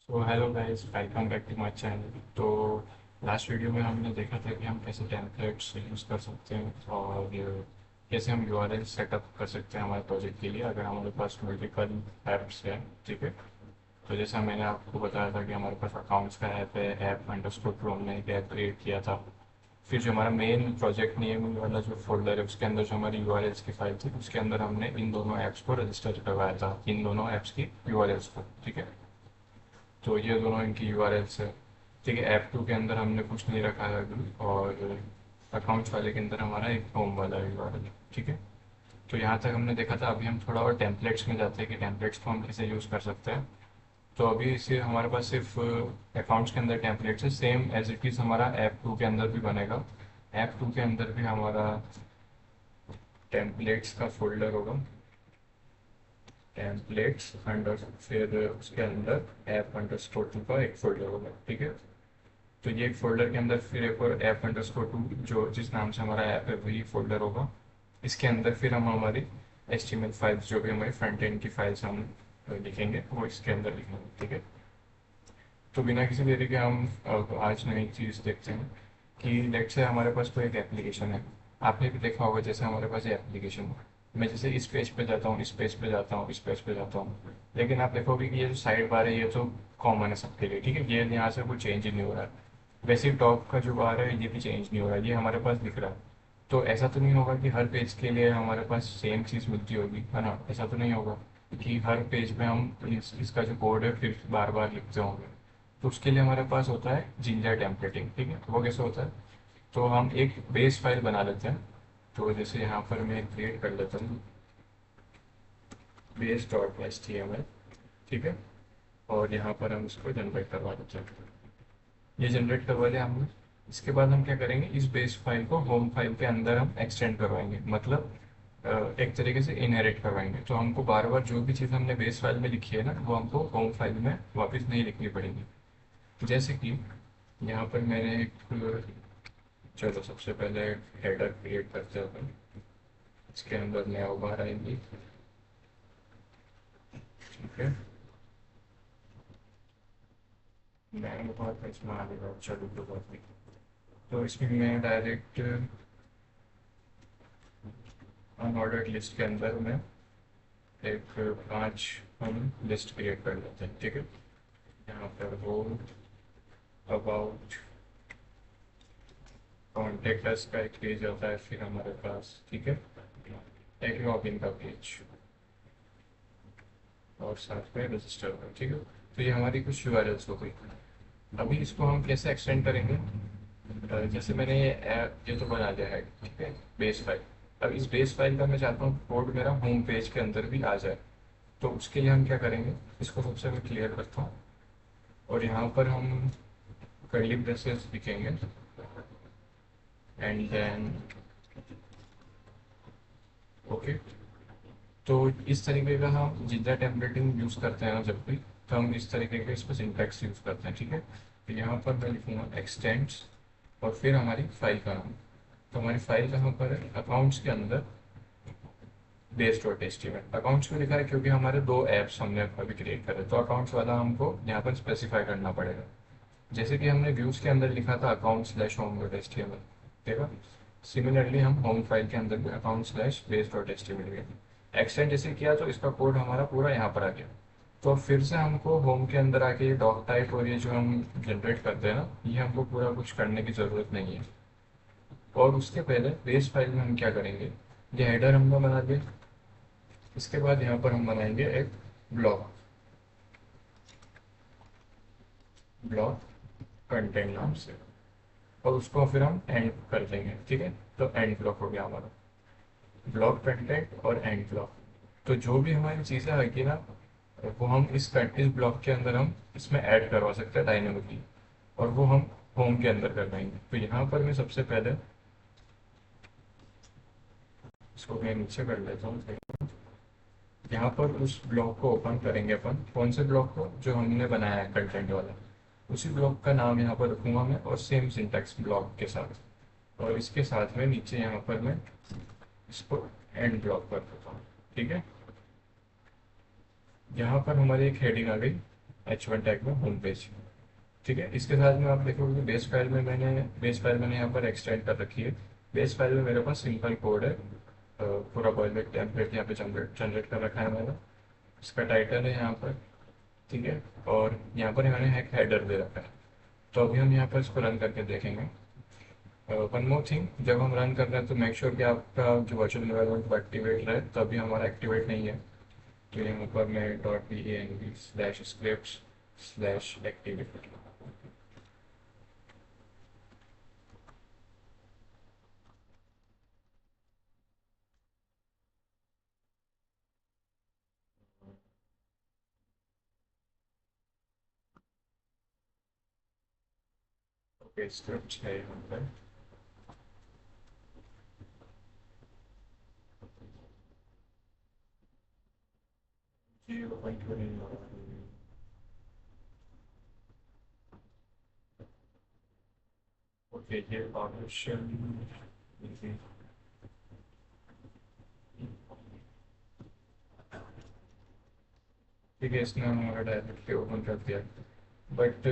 So hello guys, welcome back to my channel. तो last video में हमने देखा था कि हम कैसे टेम्पलेट्स यूज़ कर सकते हैं और कैसे हम यूआरएल सेटअप कर सकते हैं हमारे प्रोजेक्ट के लिए अगर हमारे पास मल्टीपल ऐप्स हैं। ठीक है। तो जैसा मैंने आपको बताया था कि हमारे पास अकाउंट्स का ऐप है, ऐप अंडरस्कोर प्रो हमने एक ऐप क्रिएट किया था। फिर जो हमारा मेन प्रोजेक्ट नेम वाला जो फोल्डर है उसके अंदर जो हमारी यूआरएल्स की फाइल थी उसके अंदर हमने इन दोनों ऐप्स को रजिस्टर करवाया था, इन दोनों ऐप्स की यूआरएल्स को। ठीक है। तो ये दोनों इनकी यूआरएल्स है। ठीक है। ऐप टू के अंदर हमने कुछ नहीं रखा है अभी, और अकाउंट्स वाले के अंदर हमारा एक होम वाला यूआरएल है। ठीक है। तो यहाँ तक हमने देखा था। अभी हम थोड़ा और टेम्पलेट्स में जाते हैं कि टेम्पलेट्स को हम कैसे यूज़ कर सकते हैं। तो अभी इसे हमारे पास सिर्फ अकाउंट्स के अंदर टेम्पलेट्स है, सेम एज इट इज़ हमारा ऐप टू के अंदर भी बनेगा। ऐप टू के अंदर भी हमारा टेम्पलेट्स का फोल्डर होगा, टेम्पलेट्स अंडर, फिर उसके अंदर ऐप अंडर स्कोर टू का एक फोल्डर होगा। ठीक है। तो ये एक फोल्डर के अंदर फिर एक और ऐप अंडरस्कोर टू, जो जिस नाम से हमारा ऐप है वही फोल्डर होगा। इसके अंदर फिर हम हमारी HTML फाइल्स, जो भी हमारी फ्रंट एंड की फाइल्स हम लिखेंगे वो इसके अंदर लिखेंगे। ठीक है। तो बिना किसी देरी के हम आज नई चीज़ देखते हैं कि लेट से हमारे पास कोई एक एप्लीकेशन है। आपने भी देखा होगा जैसे हमारे पास ये एप्लीकेशन है, मैं जैसे इस पेज पे जाता हूँ, इस पेज पे जाता हूँ, इस पेज पे जाता हूँ, लेकिन आप देखोगे कि ये जो साइड बार है ये तो कॉमन है सबके लिए। ठीक है। ये यहाँ से कोई चेंज ही नहीं हो रहा है। वैसे ही टॉप का जो बार है ये भी चेंज नहीं हो रहा है, ये हमारे पास दिख रहा है। तो ऐसा तो नहीं होगा कि हर पेज के लिए हमारे पास सेम चीज़ मिलती होगी, है ना? ऐसा तो नहीं होगा कि हर पेज पे हम इसका जो कोड है फिर बार बार लिखते होंगे। तो उसके लिए हमारे पास होता है जिंजर टेम्पलेटिंग। ठीक है। वो कैसे होता है? तो हम एक बेस फाइल बना लेते हैं। तो जैसे यहाँ पर मैं क्रिएट कर लेता हूँ base.html। ठीक है। और यहाँ पर हम इसको जनरेट करवा देते हैं। ये जनरेट करवा लिया हमने। इसके बाद हम क्या करेंगे, इस बेस फाइल को होम फाइल के अंदर हम एक्सटेंड करवाएंगे, मतलब एक तरीके से इनहेरिट करवाएंगे। तो हमको बार बार जो भी चीज़ हमने बेस फाइल में लिखी है ना वो हमको होम फाइल में वापस नहीं लिखनी पड़ेगी। जैसे कि यहाँ पर मैंने एक, चलो सबसे पहले हेडर क्रिएट करते हैं अपन। इसके अंदर नया बार आएंगी। ठीक है। नया बार इसमें आ गया, चलो तो बहुत ही। तो इसमें मैं डायरेक्ट अनऑर्डर्ड लिस्ट के अंदर में एक 5 हम लिस्ट क्रिएट कर लेते हैं। ठीक है। यहाँ पर वो अबाउट कॉन्टेक्ट अस का एक पेज आता है फिर हमारे पास। ठीक है। एक लॉगिन का पेज और साथ में रजिस्टर का। ठीक है। तो ये हमारी कुछ यूआरएल्स हो गई। अभी इसको हम कैसे एक्सटेंड करेंगे? जैसे मैंने ये तो बना लिया है। ठीक है। Base file. अब इस बेस फाइल का मैं चाहता हूँ कोड मेरा होम पेज के अंदर भी आ जाए। तो उसके लिए हम क्या करेंगे, इसको सबसे मैं क्लियर करता हूँ और यहाँ पर हम कर्ली ब्रेसेस लिखेंगे एंड देन ओके। तो इस तरीके का हम जितना टेम्पलेटिंग यूज़ करते हैं ना जब भी, तो हम इस तरीके का इसमें सिंटैक्स यूज़ करते हैं। ठीक है। तो यहाँ पर मैं लिखूँगा एक्सटेंड्स और फिर हमारी फाइल का नाम। तो हमारी फाइल कहाँ पर है? अकाउंट्स के अंदर base.html। अकाउंट्स में लिखा है क्योंकि हमारे दो ऐप्स हमने अभी क्रिएट करे, तो अकाउंट्स वाला हमको यहाँ पर स्पेसिफाई करना पड़ेगा। जैसे कि हमने व्यूज़ के अंदर लिखा था account/home.html। देखा? सिमिलरली हम होम फाइल के अंदर भी account/base.html लिखेंगे। एक्सटेंड जैसे किया तो इसका कोड हमारा पूरा यहाँ पर आ गया। तो अब फिर से हमको होम के अंदर आके ये डॉक टाइप और ये जो हम जनरेट करते हैं ना, ये हमको पूरा कुछ करने की ज़रूरत नहीं है। और उसके पहले बेस फाइल में हम क्या करेंगे, ये हेडर हमने बना दिया। इसके बाद यहाँ पर हम बनाएंगे एक ब्लॉक, ब्लॉक कंटेंट नाम से, और उसको फिर हम एंड कर देंगे। ठीक है। तो एंड ब्लॉक हो गया हमारा, ब्लॉक कंटेंट और एंड ब्लॉक। तो जो भी हमारी चीज़ें आएगी ना वो हम इस ब्लॉक के अंदर हम इसमें ऐड करवा सकते हैं डायनेमिकली, और वो हम होम के अंदर कर पाएंगे। तो यहाँ पर मैं सबसे पहले इसको मैं नीचे कर लेता हूँ। यहाँ पर उस ब्लॉक को ओपन करेंगे अपन, कौन से ब्लॉक को? जो हमने बनाया है कंटेंट वाला, उसी ब्लॉक का नाम यहाँ पर रखूँगा मैं, और सेम सिंटैक्स ब्लॉक के साथ। और इसके साथ में नीचे यहाँ पर मैं इसको एंड ब्लॉक कर देता हूँ। ठीक है। यहाँ पर हमारी एक हेडिंग आ गई h1 टैग में होम पेज। ठीक है, इसके साथ में आप देखोगे बेस फाइल मैंने यहाँ पर एक्सटेंड कर रखी है। बेस फाइल में मेरे पास सिंपल कोड है, पूरा बॉयलेट टेम्पलेट यहाँ पे जनरेट कर रखा है मैंने। इसका टाइटल है यहाँ पर, ठीक है, और यहाँ पर मैंने एक हेडर दे रखा है। तो अभी हम यहाँ पर इसको रन करके देखेंगे। वन मोर थिंग, जब हम रन कर रहे हैं तो मेक श्योर कि आपका जो वर्चुअल एनवायरनमेंट वो एक्टिवेट रहे, तो अभी हमारा एक्टिवेट नहीं है। तो यहाँ पर मैं .env/scripts/activate। ओके, स्क्रिप्ट है यहाँ पर। ये ओपन करेंगे। ओके, ये ऑप्शन, ठीक है, इसने हमारा डायरेक्टली ओपन कर दिया। बट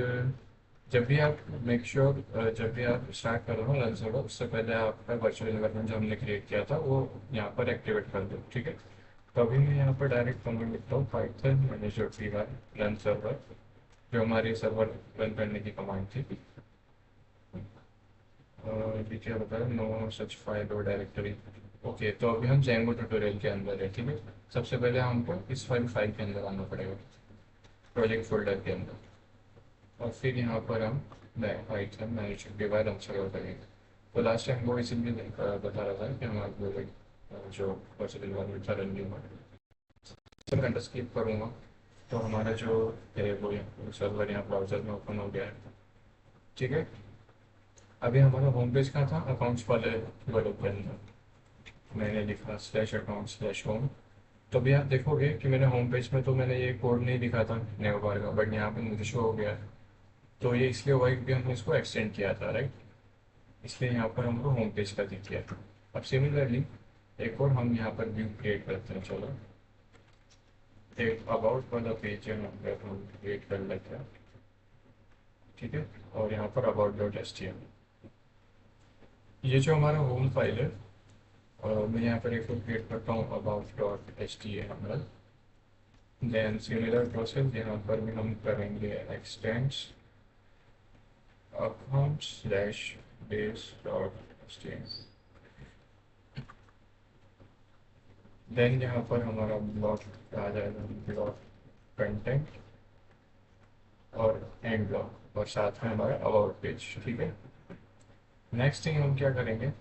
जब भी आप मेक श्योर जब भी आप स्टार्ट करो ना रन सर्वर, उससे पहले आपका वर्चुअल एनवायरनमेंट जो हमने क्रिएट किया था वो यहाँ पर एक्टिवेट कर दो। ठीक है, तो अभी मैं यहाँ पर डायरेक्ट कमांड लिखता हूँ, पाइथन -py रन सर्वर, जो हमारी सर्वर रन करने की कमांड थी। क्या बताया, नो सच फाइल और डायरेक्टरी। ओके, तो अभी हम जेंगो ट्यूटोरियल के अंदर है। ठीक है, सबसे पहले हमको इस फाइल के अंदर आना पड़ेगा, प्रोजेक्ट फोल्डर के अंदर, और फिर यहाँ पर हम पाइथन -py रन सर्वर करेंगे। तो लास्ट टाइम वो इसीलिए बता रहा था कि हमारे जो वर्चुअल एनवायरनमेंट था रन नहीं हुआ। सर घंटा स्किप करूँगा, तो हमारा जो है वो सर्वर यहाँ ब्राउजर में ओपन हो गया है। ठीक है, अभी हमारा होम पेज कहाँ था, अकाउंट्स वाले के अंदर मैंने लिखा /account/home। तो अभी आप देखोगे कि मेरे होम पेज में तो मैंने ये कोड नहीं लिखा था नेव बार का, बट यहाँ पे मुझे शो हो गया है। तो ये इसलिए हुआ है क्योंकि हमने इसको एक्सटेंड किया था, राइट। इसलिए यहाँ पर हमको होम पेज का दिख गया। अब सिमिलरली एक और हम यहाँ पर व्यू क्रिएट करते हैं। चलो, एक अबाउट वाला पेज है, हम क्रिएट कर लेते हैं। ठीक है, और यहाँ पर about.html, ये जो हमारा होम फाइल है, और मैं यहाँ पर एक और क्रिएट करता हूँ about.html। देन सिमिलर प्रोसेस यहाँ पर भी हम करेंगे एक्सटेंड्स account/base.html। देन यहाँ पर हमारा ब्लॉक आ जाएगा, ब्लॉक कंटेंट और एंड ब्लॉक, और साथ में हमारा अबाउट पेज। ठीक है, नेक्स्ट थिंग हम क्या करेंगे,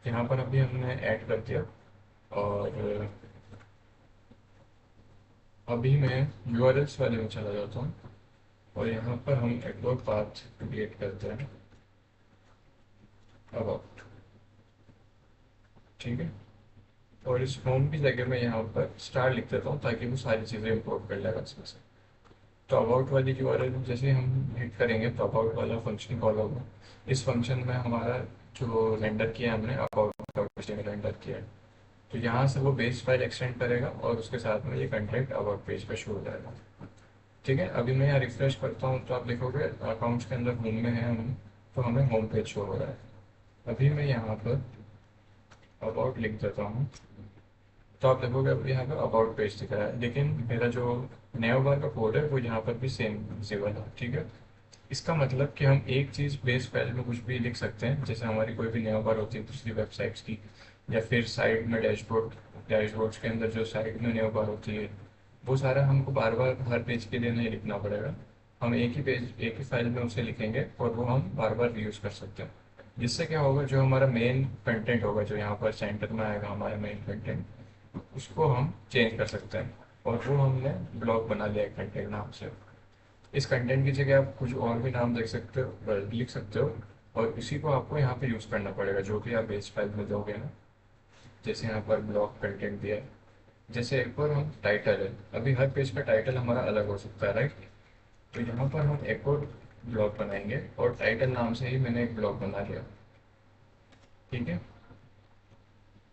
यहाँ पर अभी हमने ऐड कर दिया, और अभी मैं यूआरएल्स वाले में चला जाता हूँ, और यहाँ पर हम एक और पाथ क्रिएट करते हैं, अबाउट। ठीक है, और इस होम की जगह मैं यहाँ पर स्टार लिख देता हूँ ताकि वो सारी चीज़ें इंपोर्ट कर लेगा इसमें से। तो अबाउट वाली यूआरएल जैसे हम हिट करेंगे तो अबाउट वाला फंक्शन कॉल होगा। इस फंक्शन में हमारा जो रेंडर किया है हमने अबाउट रेंडर किया है, तो यहाँ से वो बेस फाइल एक्सटेंड करेगा और उसके साथ में ये कंटेंट अबाउट पेज पे शो हो जाएगा। ठीक है, अभी मैं यहाँ रिफ्रेश करता हूँ तो आप देखोगे अकाउंट्स के अंदर होम में है हम, तो हमें होम पेज शो हो रहा है। अभी मैं यहाँ पर अबाउट लिख देता हूँ, तो आप देखोगे अभी यहाँ पर अबाउट पेज दिख रहा है, लेकिन मेरा जो नेव बार का कोड है वो यहाँ पर भी सेम विजिबल है। ठीक है, इसका मतलब कि हम एक चीज़ बेस फाइल में कुछ भी लिख सकते हैं, जैसे हमारी कोई भी नेव बार होती है दूसरी वेबसाइट्स की, या फिर साइड में डैशबोर्ड्स के अंदर जो साइड में नेव बार होती है, वो सारा हमको बार बार हर पेज के लिए नहीं लिखना पड़ेगा। हम एक ही फाइल में उसे लिखेंगे और वो हम बार बार रीयूज़ कर सकते हैं। जिससे क्या होगा, जो हमारा मेन कंटेंट होगा जो यहाँ पर सेंटर में आएगा हमारा मेन कंटेंट, उसको हम चेंज कर सकते हैं, और वो हमने ब्लॉग बना लिया है कंटेंट नाम से। इस कंटेंट की जगह आप कुछ और भी नाम देख सकते हो, लिख सकते हो, और उसी को आपको यहाँ पे यूज़ करना पड़ेगा जो भी आप बेस फाइल में दोगे ना। जैसे यहाँ पर ब्लॉग कंटेंट दिया है, जैसे एक और हम टाइटल है, अभी हर पेज का टाइटल हमारा अलग हो सकता है, राइट। तो यहाँ पर हम एक और ब्लॉग बनाएंगे, और टाइटल नाम से ही मैंने एक ब्लॉग बना लिया। ठीक है,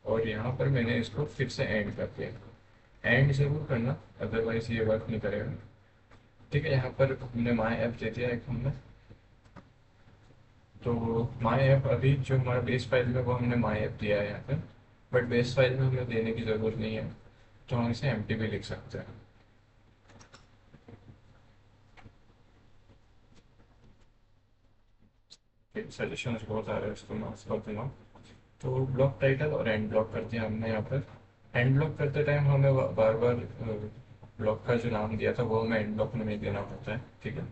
और यहाँ पर मैंने इसको फिर से एंड कर दिया। एंड ज़रूर करना, अदरवाइज ये वर्क नहीं करेगा। ठीक है, यहाँ पर हमने माई ऐप दे दिया एक हमने। तो माई ऐप अभी जो हमारा बेस फाइल में वो हमने माई ऐप दिया है यहाँ पे, बट बेस फाइल में हमें देने की ज़रूरत नहीं है, तो हम इसे एम्प्टी भी लिख सकते हैं। सजेशन बहुत आ रहा है, इसको मैं कर दूंगा। तो ब्लॉक टाइटल और एंड ब्लॉक कर दिया हमने यहाँ पर। एंड ब्लॉक करते टाइम हमें बार बार ब्लॉक का जो नाम दिया था वो हमें एंड ब्लॉक में नहीं देना पड़ता है, ठीक है।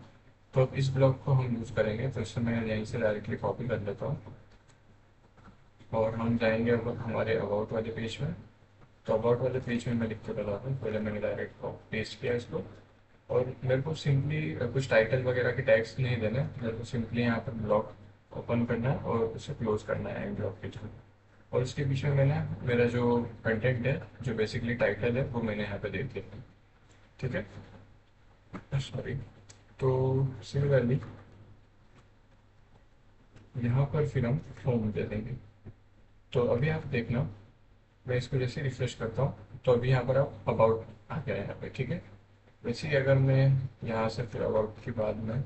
तो अब इस ब्लॉक को हम यूज़ करेंगे, तो इससे मैं यहीं से डायरेक्टली कॉपी कर लेता हूँ और हम जाएंगे अब हमारे अबाउट वाले पेज में। तो अबाउट वाले पेज में मैं लिख के बताता हूँ, पहले मैंने डायरेक्ट पेस्ट किया इसको। और मेरे को सिंपली कुछ टाइटल वगैरह के टैग्स नहीं देने, मेरे को सिंपली यहाँ पर ब्लॉक ओपन करना है और उसे क्लोज करना है एंड ब्लॉक के थ्रू। और इसके पीछे मैंने मेरा जो कंटेंट है, जो बेसिकली टाइटल है, वो मैंने यहाँ पे दे दिया, ठीक है। सॉरी। तो सिमिलरली यहाँ पर फिर हम होम दे देंगे। तो अभी आप देखना, मैं इसको जैसे रिफ्रेश करता हूँ तो अभी यहाँ पर आप अबाउट आ गया है यहाँ पे, ठीक है। वैसे ही अगर मैं यहाँ से फिर अबाउट के बाद में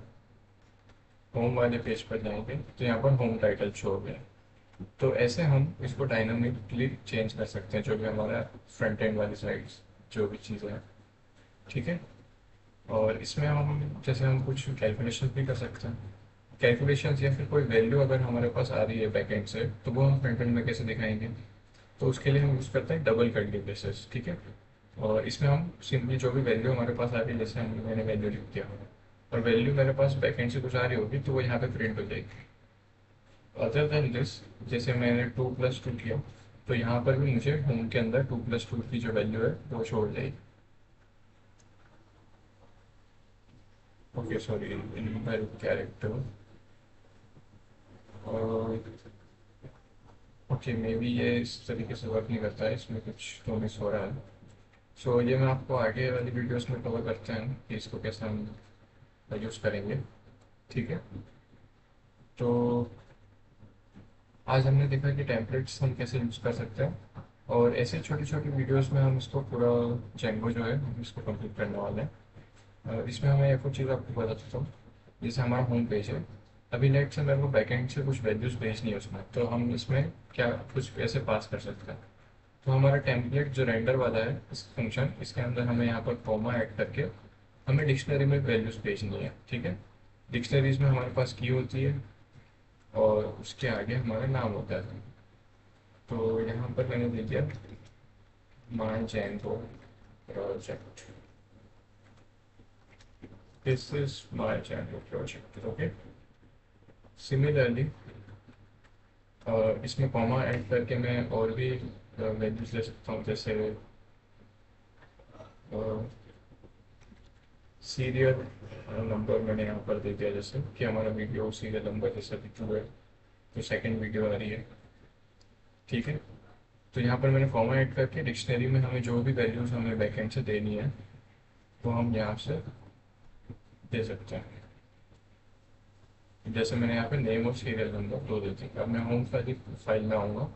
होम वाले पेज पर जाएंगे तो यहाँ पर होम टाइटल शो हो गया। तो ऐसे हम इसको डायनामिकली चेंज कर सकते हैं, जो भी हमारा फ्रंट एंड वाली साइड्स जो भी चीज़ें हैं, ठीक है। और इसमें हम जैसे हम कुछ कैलकुलेशन भी कर सकते हैं, कैलकुलेशंस या फिर कोई वैल्यू अगर हमारे पास आ रही है बैक एंड से, तो वो हम फ्रंट एंड में कैसे दिखाएंगे। तो उसके लिए हम यूज़ करते हैं डबल कर्ली ब्रेसेस, ठीक है। और इसमें हम सिंपली जो भी वैल्यू हमारे पास आ रही है, जैसे मैंने वैल्यू लिख दिया और वैल्यू मेरे पास बैक एंड से कुछ आ रही होगी, तो वो यहाँ पे प्रिंट हो जाएगी। अदर देन दिस, जैसे मैंने 2+2 किया, तो यहाँ पर भी मुझे होम के अंदर 2+2 की जो वैल्यू है वो छोड़ जाएगी। ओके सॉरी, इन कैरेक्टर। और ओके, मे बी ये इस तरीके से वर्क नहीं करता है, इसमें कुछ तो मिस हो रहा है। सो ये मैं आपको आगे वाली वीडियोस में कवर करते हैं कि इसको कैसे हम यूज़ करेंगे, ठीक है। तो आज हमने देखा कि टेम्पलेट्स हम कैसे यूज़ कर सकते हैं, और ऐसे छोटी छोटी वीडियोस में हम इसको पूरा जेंगो जो है हम इसको कंप्लीट करने वाले हैं। इसमें हमें एक और चीज़ आपको बता देता हूँ। जैसे हमारा होम पेज है, अभी नेट से मेरे को बैकएंड से कुछ वैल्यूज़ भेजनी है उसमें, तो हम इसमें क्या कुछ ऐसे पास कर सकते हैं। तो हमारा टेम्पलेट जो रेंडर वाला है इस फंक्शन, इसके अंदर हमें यहाँ पर कॉमा ऐड करके हमें डिक्शनरी में वैल्यूज़ भेजनी है, ठीक है। डिक्शनरीज में हमारे पास की होती है और उसके आगे हमारा नाम होता है। तो यहाँ पर मैंने दे दिया my Django project, this is my Django project, okay. Similarly इसमें कॉमा ऐड करके मैं और भी वैल्यूज ले सकता हूँ, जैसे सीरियल नंबर मैंने यहाँ पर दे दिया, जैसे कि हमारा वीडियो सीरियल नंबर जैसे अभी 2 है, तो सेकंड वीडियो आ रही है, ठीक है। तो यहाँ पर मैंने कॉमा ऐड करके डिक्शनरी में हमें जो भी वैल्यूज हमें बैकएंड से देनी है तो हम यहाँ से दे सकते हैं। जैसे मैंने यहाँ पे नेम और सीरियल नंबर दो दे दी। अब मैं होम फाइल में आऊँगा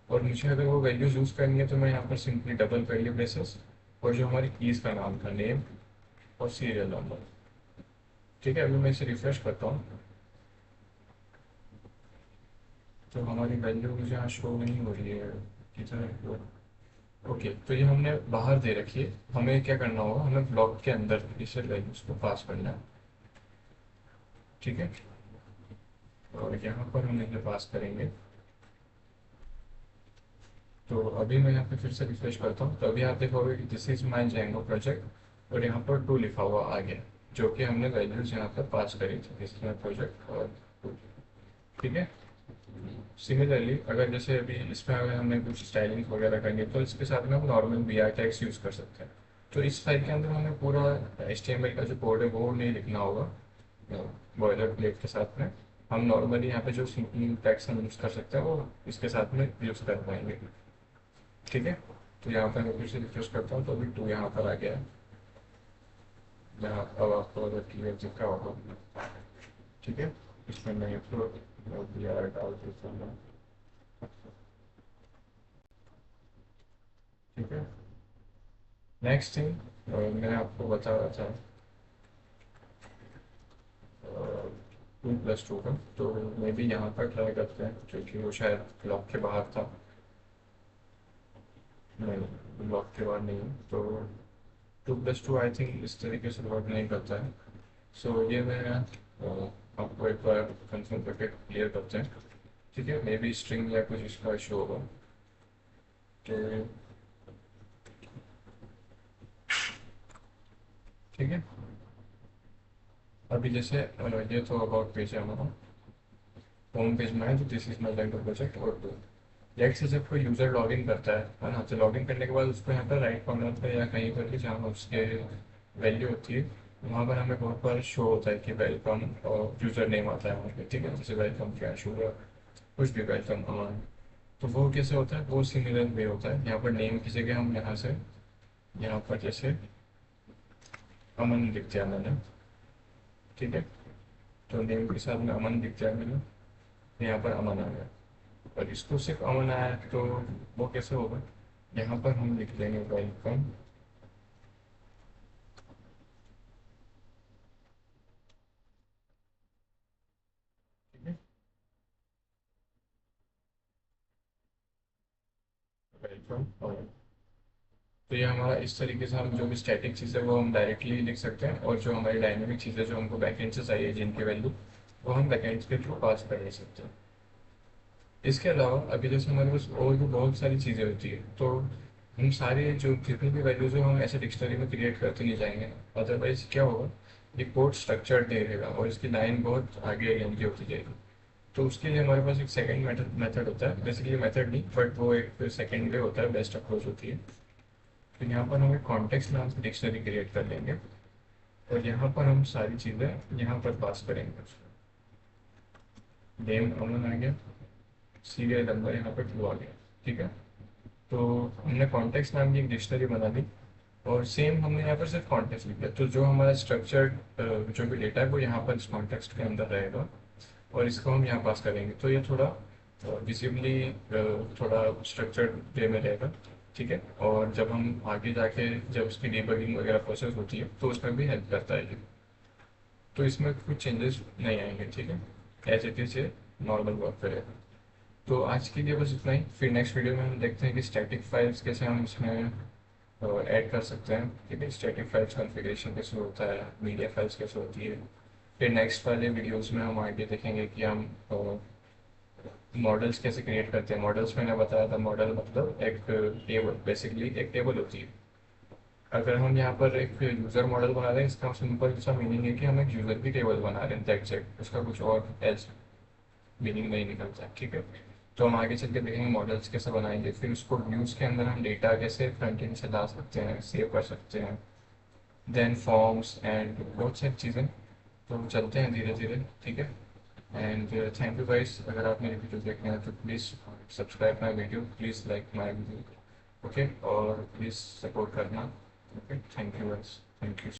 और मुझे अगर वो वैल्यूज यूज़ करनी है तो मैं यहाँ पर सिंपली डबल कर्ली ब्रेसेस और जो हमारी कीज़ का नाम था नेम और सीरियल नंबर, ठीक है। अभी मैं इसे रिफ्रेश करता हूँ तो हमारी वैल्यू मुझे यहाँ शो नहीं हो रही है किधर। ओके, तो ये हमने बाहर दे रखी है, हमें क्या करना होगा, हमें ब्लॉक के अंदर इसे वैल्यूज को पास करना है, ठीक है। और यहाँ पर हम इन्हें पास करेंगे। तो अभी मैं यहाँ पे फिर से रिफ्रेश करता हूँ, तो अभी आप देखोगे कि this is my Django project और यहाँ पर 2 लिखा हुआ आ गया, जो कि हमने वैल्यूज यहाँ पर पास करी थी, दिस इज माई प्रोजेक्ट और 2, ठीक है। सिमिलरली अगर जैसे अभी इसमें अगर हमें कुछ स्टाइलिंग वगैरह करनी है तो इसके साथ में हम normal B R tags use कर सकते हैं। तो इस फाइल के अंदर हमें पूरा HTML का जो कोड है वो नहीं लिखना होगा बॉयलर प्लेट के साथ में। हम नॉर्मली यहाँ पे जो सिंपल टैग्स हम यूज़ कर सकते हैं वो इसके साथ में यूज़ कर पाएंगे, ठीक है। तो यहाँ पर मैं फिर से रिफ्रेश करता हूँ तो अभी 2 यहाँ पर आ गया है, यहाँ अब आपको अगर क्लियर दिख रहा होगा, ठीक है। इसमें मैं तो बी आर डाल देता हूँ, ठीक है। नेक्स्ट थिंग मैं आपको बता रहा था 2+2 का, तो मे बी यहाँ पर ट्राई करते हैं क्योंकि वो शायद ब्लॉक के बाहर था। नहीं, ब्लॉक के बाहर नहीं है, तो 2+2 आई थिंक इस तरीके से वर्क नहीं करता है। सो ये मैं आपको एक बार कंफर्म करके क्लियर करते हैं, ठीक है। मे बी स्ट्रिंग या कुछ इसका इशू होगा, तो ठीक है। अभी जैसे ये तो अबाउट पेज है हमारा, होम पेज में है, तो this is my like project. और लेट्स से जब कोई यूज़र लॉगिन करता है ना, तो लॉगिन करने के बाद उसको यहाँ पर राइट कॉर्नर पे या कहीं पर भी जहाँ उसके वैल्यू होती है, वहाँ पर हमें बहुत बार शो होता है कि वेलकम और यूज़र नेम आता है वहाँ पे, ठीक है। जैसे वेलकम फ्लैश हुआ, कुछ भी, वेलकम अमन। तो वो कैसे होता है, वो सिमिलर वे होता है। यहाँ पर नेम की जगह हम यहाँ से, यहाँ पर जैसे अमन लिख दिया मैंने, ठीक है। तो नेम के साथ में अमन लिख दिया मैंने, तो यहाँ पर अमन आ गया। और इसको सिर्फ अमन आया है, तो वो कैसे होगा, यहाँ पर हम लिख देंगे वेलकम, ठीक है, वेलकम। और तो ये हमारा इस तरीके से, हम जो भी स्टैटिक चीज़ है वो हम डायरेक्टली लिख सकते हैं, और जो हमारी डायनेमिक चीज़ें जो हमको बैकएंड से चाहिए जिनकी वैल्यू, वो हम बैकएंड के थ्रू पास कर सकते हैं। इसके अलावा अभी जैसे हमारे पास और भी बहुत सारी चीज़ें होती है, तो हम सारे जो जितनी भी वैल्यूज हो हम ऐसे डिक्शनरी में क्रिएट करते नहीं जाएंगे। अदरवाइज क्या होगा, ये कोड स्ट्रक्चर्ड नहीं रहेगा और इसकी लाइन बहुत आगे लेंथी होती जाएगी। तो उसके लिए हमारे पास एक सेकंड मेथड होता है, बेसिकली मेथड नहीं बट वो एक सेकंड वे होता है, बेस्ट अप्रोच होती है। तो यहाँ पर हम एक कॉन्टेक्स्ट नाम से डिक्शनरी क्रिएट कर लेंगे, और यहाँ पर हम सारी चीज़ें यहाँ पर पास करेंगे। नेम अमन आ गया, सीरियल नंबर यहाँ पर 2 आ गया, ठीक है। तो हमने कॉन्टेक्स्ट नाम की एक डिक्शनरी बना दी, और सेम हमने यहाँ पर सिर्फ कॉन्टेक्स्ट लिख दिया, तो जो हमारा स्ट्रक्चर्ड जो भी डेटा है वो यहाँ पर इस कॉन्टेक्स्ट के अंदर रहेगा, और इसको हम यहाँ पास करेंगे। तो ये थोड़ा विजिबली थोड़ा स्ट्रक्चर्ड वे में रहेगा, ठीक है। और जब हम आगे जाके जब उसकी डीबगिंग वगैरह प्रोसेस होती है तो उसमें भी हेल्प करता है ये। तो इसमें कुछ चेंजेस नहीं आएंगे, ठीक है, एज इट इज ये नॉर्मल वर्क करेगा। तो आज के लिए बस इतना ही। फिर नेक्स्ट वीडियो में हम देखते हैं कि स्टैटिक फाइल्स कैसे हम इसमें ऐड कर सकते हैं, ठीक है। स्टैटिक फाइल्स कॉन्फ़िगरेशन कैसे होता है, मीडिया फाइल्स कैसे होती है। फिर नेक्स्ट वाले वीडियोस में हम आगे देखेंगे कि हम मॉडल्स कैसे क्रिएट करते हैं। मॉडल्स मैंने बताया था, मॉडल मतलब एक टेबल, बेसिकली एक टेबल होती है। अगर हम यहाँ पर एक यूज़र मॉडल बना रहे हैं, इसका सिंपल सा मीनिंग है कि हम एक यूज़र की टेबल बना रहे हैं, दैट्स इट। उसका कुछ और एल्स मीनिंग नहीं निकलता है, ठीक है। तो हम आगे चल के देखेंगे मॉडल्स कैसे बनाएंगे, फिर उसको व्यूज़ के अंदर हम डेटा कैसे फ्रंट एंड से ला सकते हैं, सेव कर सकते हैं, देन फॉर्म्स एंड बहुत सारी चीज़ें। तो हम चलते हैं धीरे धीरे, ठीक है। एंड थैंक यू गाइस, अगर आप मेरी वीडियो देख रहे हैं तो please subscribe my video, please like my video, okay, और प्लीज़ सपोर्ट करना, okay. Thank you guys, thank you.